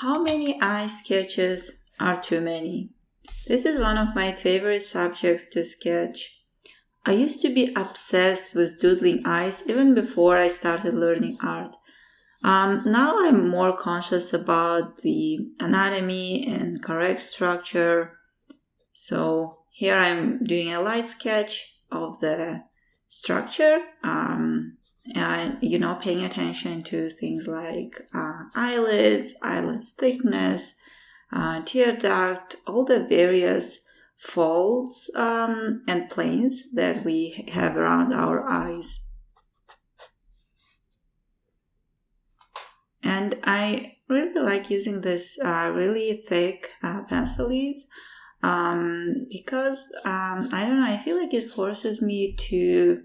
How many eye sketches are too many? This is one of my favorite subjects to sketch. I used to be obsessed with doodling eyes even before I started learning art. Now I'm more conscious about the anatomy and correct structure. So here I'm doing a light sketch of the structure, and paying attention to things like eyelids thickness, tear duct, all the various folds and planes that we have around our eyes. And I really like using this really thick pencil leads because I don't know, I feel like it forces me to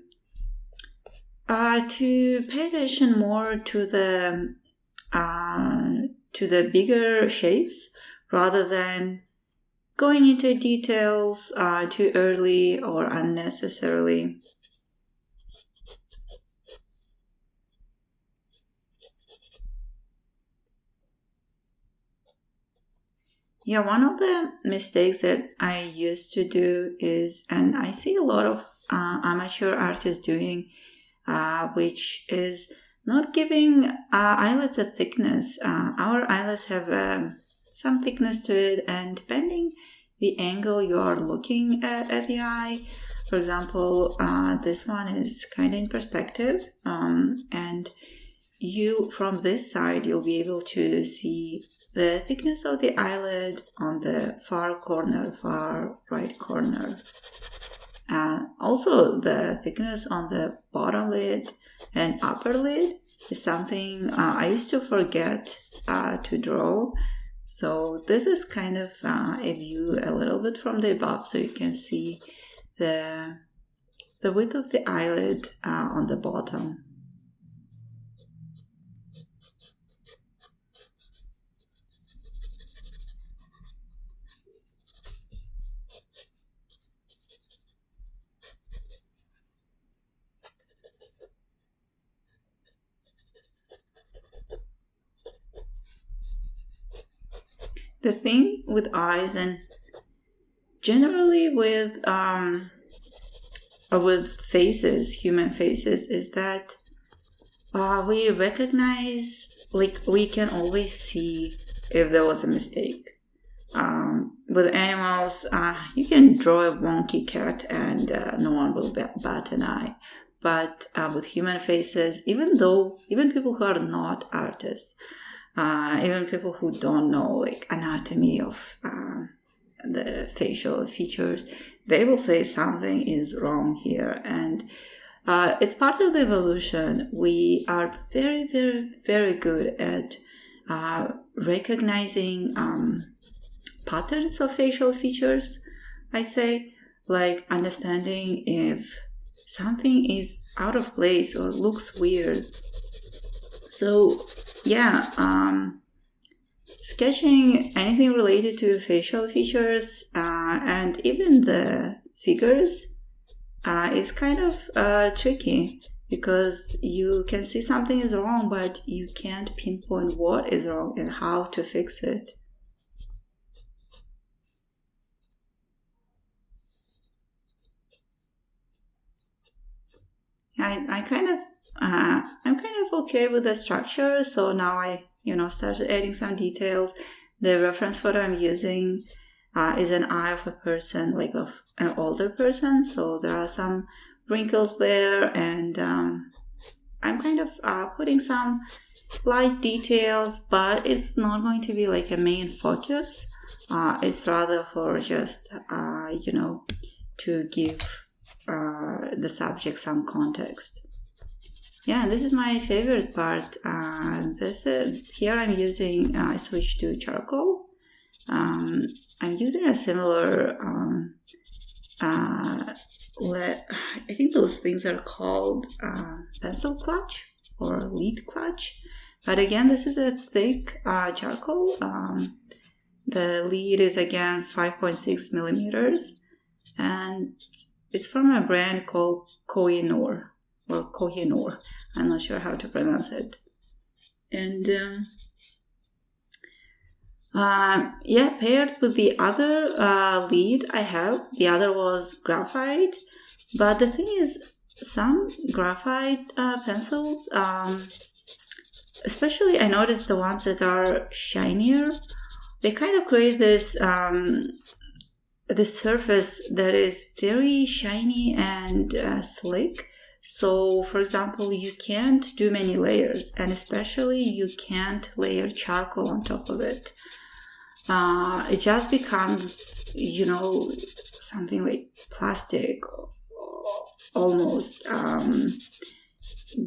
pay attention more to the bigger shapes rather than going into details too early or unnecessarily. Yeah, one of the mistakes that I used to do is, and I see a lot of amateur artists doing, which is not giving eyelids a thickness. Our eyelids have some thickness to it, and depending the angle you are looking at the eye, for example, this one is kind of in perspective, and you from this side you'll be able to see the thickness of the eyelid on the far right corner. Also, the thickness on the bottom lid and upper lid is something I used to forget to draw. So this is kind of a view a little bit from the above, so you can see the width of the eyelid on the bottom. The thing with eyes and generally with faces, human faces, is that we recognize, like, we can always see if there was a mistake. With animals, you can draw a wonky cat and no one will bat an eye. But with human faces, even people who are not artists, even people who don't know like anatomy of the facial features, they will say something is wrong here. And it's part of the evolution. We are very, very, very good at recognizing patterns of facial features, I say, like understanding if something is out of place or looks weird. So yeah, sketching anything related to facial features and even the figures is kind of tricky, because you can see something is wrong, but you can't pinpoint what is wrong and how to fix it. I'm kind of okay with the structure, so now I started adding some details. The reference photo I'm using is an eye of a person, like of an older person, so there are some wrinkles there, and I'm kind of putting some light details, but it's not going to be like a main focus. It's rather for just to give the subject some context. Yeah, this is my favorite part. Here I'm using, I switched to charcoal. I'm using a similar, I think those things are called pencil clutch or lead clutch. But again, this is a thick charcoal. The lead is again 5.6 millimeters, and it's from a brand called Koh-I-Noor or Yeah, paired with the other lead I have, the other was graphite. But the thing is, some graphite pencils, especially I noticed the ones that are shinier, they kind of create this surface that is very shiny and slick. So, for example, you can't do many layers, and especially you can't layer charcoal on top of it. It just becomes, something like plastic almost.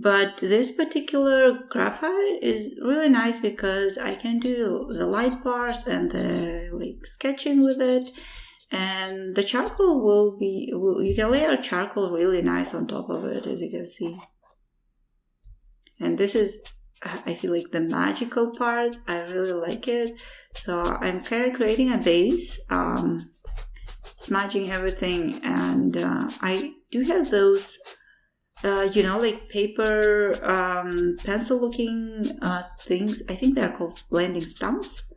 But this particular graphite is really nice because I can do the light bars and the sketching with it. And the charcoal you can layer charcoal really nice on top of it, as you can see. And this is, I feel like, the magical part. I really like it. So I'm kind of creating a base, smudging everything. And I do have those, paper pencil looking things. I think they're called blending stumps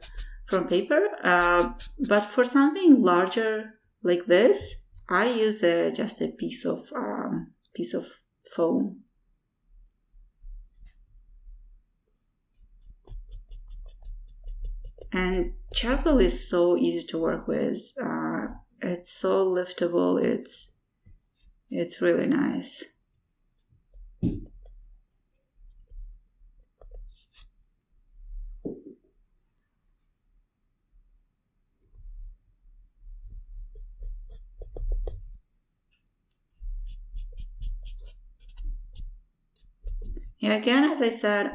from paper. But for something larger like this, I use just a piece of foam. And charcoal is so easy to work with. It's so liftable. It's really nice. Yeah, again, as I said,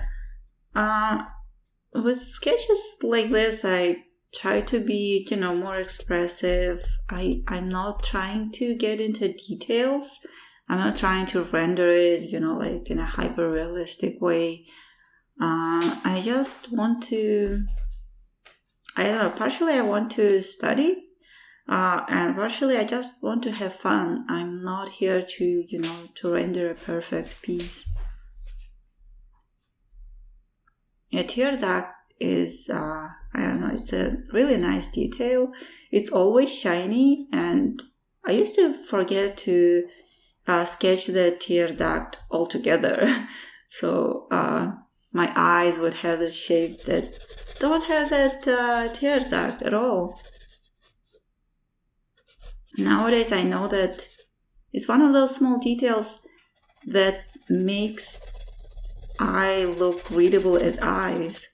with sketches like this, I try to be, more expressive. I'm not trying to get into details. I'm not trying to render it, in a hyper-realistic way. I just want to, I don't know, partially I want to study, and partially I just want to have fun. I'm not here to, to render a perfect piece. A tear duct is, I don't know, it's a really nice detail. It's always shiny, and I used to forget to sketch the tear duct altogether. So my eyes would have the shape that don't have that tear duct at all. Nowadays I know that it's one of those small details that makes eye look readable as eyes.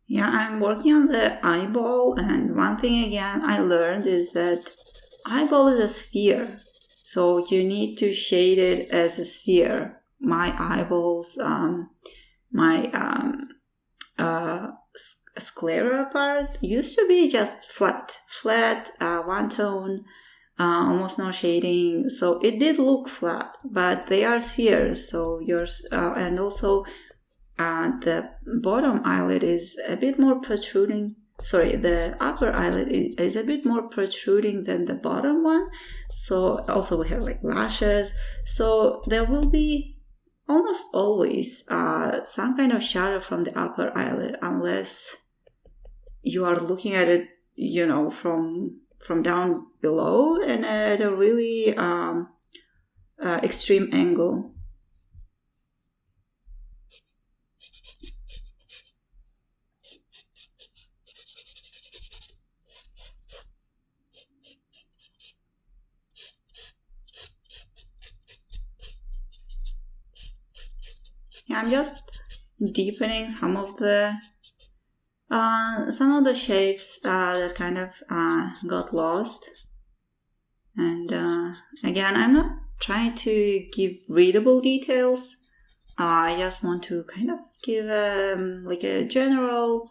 Yeah, I'm working on the eyeball, and one thing again I learned is that eyeball is a sphere, so you need to shade it as a sphere. My eyeballs, my sclera part used to be just flat, one tone, almost no shading, so it did look flat, but they are spheres, so yours, and also the bottom eyelid is a bit more protruding. Sorry, the upper eyelid is a bit more protruding than the bottom one. So also we have lashes. So there will be almost always some kind of shadow from the upper eyelid, unless you are looking at it, from down below and at a really extreme angle. I'm just deepening some of the shapes that kind of got lost. And again, I'm not trying to give readable details. I just want to kind of give a general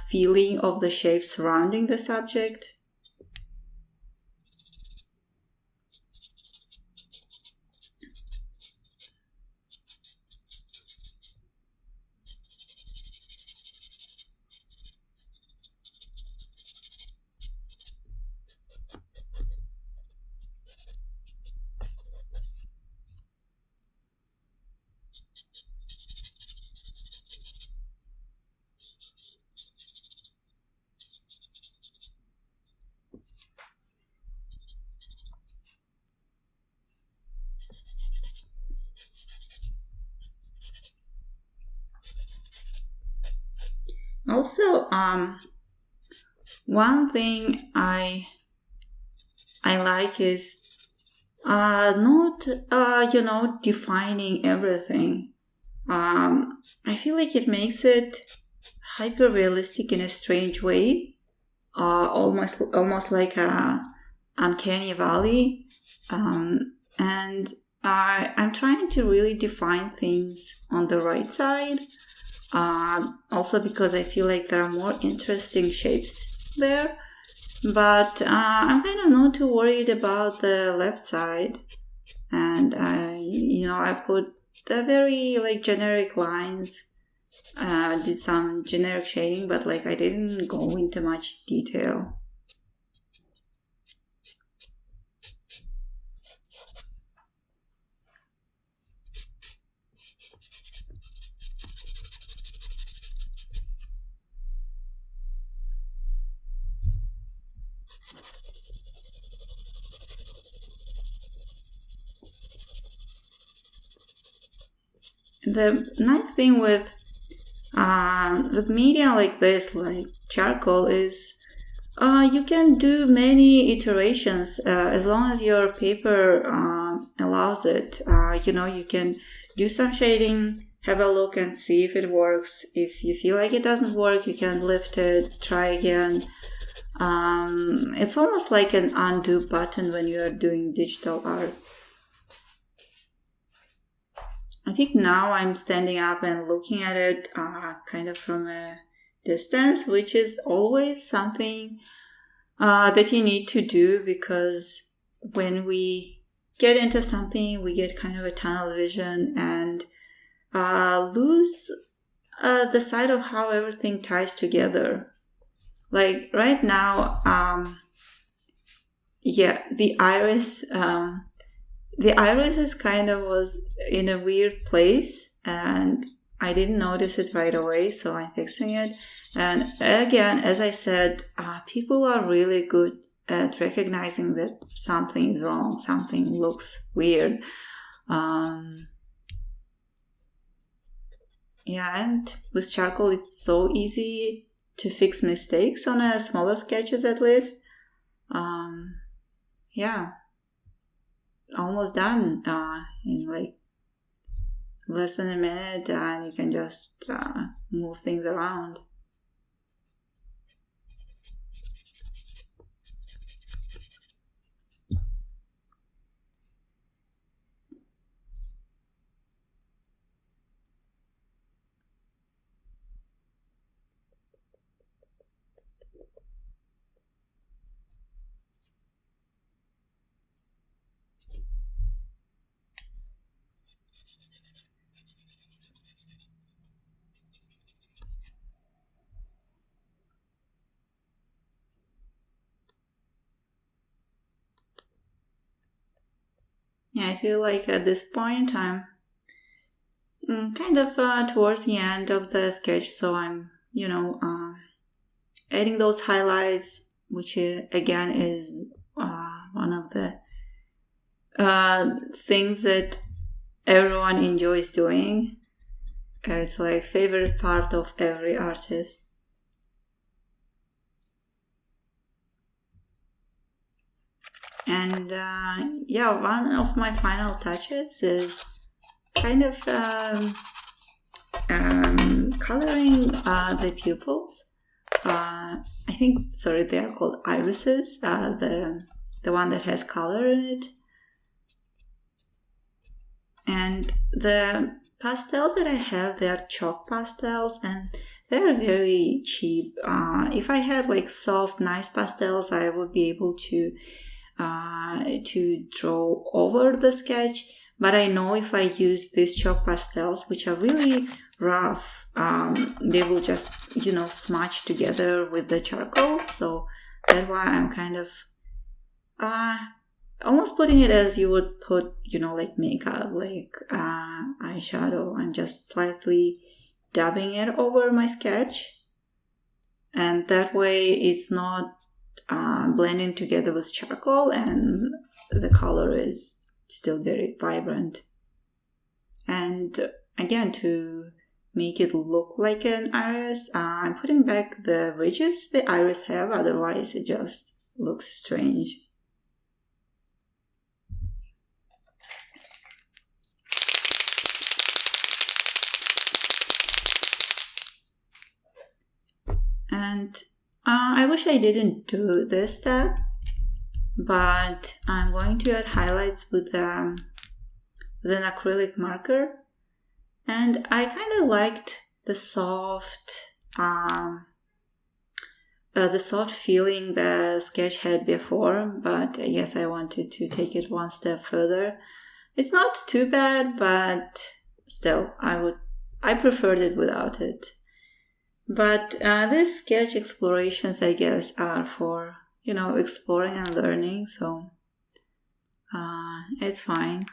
feeling of the shape surrounding the subject. Also, one thing I like is not defining everything. I feel like it makes it hyper realistic in a strange way, almost like a uncanny valley, and I'm trying to really define things on the right side. Also because I feel like there are more interesting shapes there, but I'm kind of not too worried about the left side, and I put the very like generic lines, did some generic shading, but like I didn't go into much detail. The nice thing with media like this, like charcoal, is you can do many iterations as long as your paper allows it. You can do some shading, have a look and see if it works. If you feel like it doesn't work, you can lift it, try again. It's almost like an undo button when you are doing digital art. I think now I'm standing up and looking at it kind of from a distance, which is always something that you need to do, because when we get into something, we get kind of a tunnel vision and lose the sight of how everything ties together. Like right now, the iris... the iris is kind of was in a weird place and I didn't notice it right away, so I'm fixing it. And again, as I said, people are really good at recognizing that something is wrong, something looks weird. And with charcoal, it's so easy to fix mistakes on a smaller sketches at least. Almost done in like less than a minute, and you can just move things around. Yeah, I feel like at this point I'm kind of towards the end of the sketch, so I'm, adding those highlights, which again is one of the things that everyone enjoys doing. It's like favorite part of every artist. And one of my final touches is kind of coloring the pupils. I think, they are called irises, the one that has color in it. And the pastels that I have, they are chalk pastels, and They are very cheap. If I had like soft, nice pastels, I would be able to draw over the sketch. But I know if I use these chalk pastels, which are really rough, they will just, smudge together with the charcoal. So that's why I'm kind of almost putting it as you would put, like makeup, like eyeshadow. I'm just slightly dabbing it over my sketch. And that way it's not blending together with charcoal, and the color is still very vibrant. And again, to make it look like an iris, I'm putting back the ridges the iris have, otherwise it just looks strange. And I wish I didn't do this step, but I'm going to add highlights with an acrylic marker. And I kind of liked the soft feeling the sketch had before, but I guess I wanted to take it one step further. It's not too bad, but still, I preferred it without it. But these sketch explorations, I guess, are for, exploring and learning, so it's fine.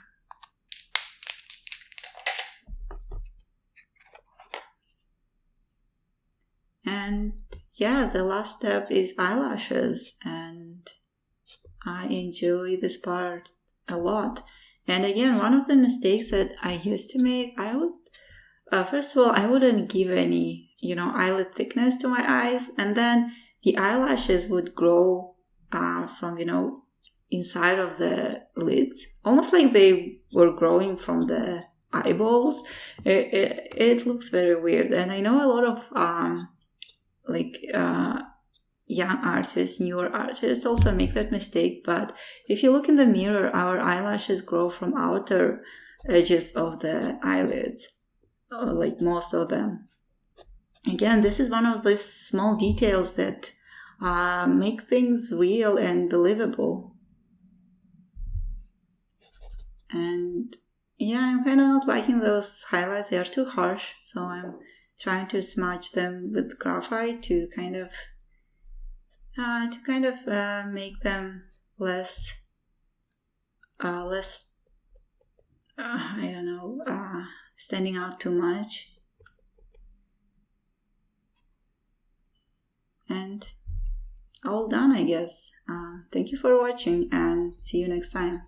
And yeah, the last step is eyelashes, and I enjoy this part a lot. And again, one of the mistakes that I used to make, I would, first of all, I wouldn't give any, eyelid thickness to my eyes, and then the eyelashes would grow from, inside of the lids, almost like they were growing from the eyeballs. It looks very weird, and I know a lot of young artists, newer artists also make that mistake. But if you look in the mirror, our eyelashes grow from outer edges of the eyelids, like most of them. Again, this is one of these small details that make things real and believable. And yeah, I'm kind of not liking those highlights. They are too harsh, so I'm trying to smudge them with graphite to kind of make them less standing out too much. And all done, I guess. Thank you for watching, and see you next time.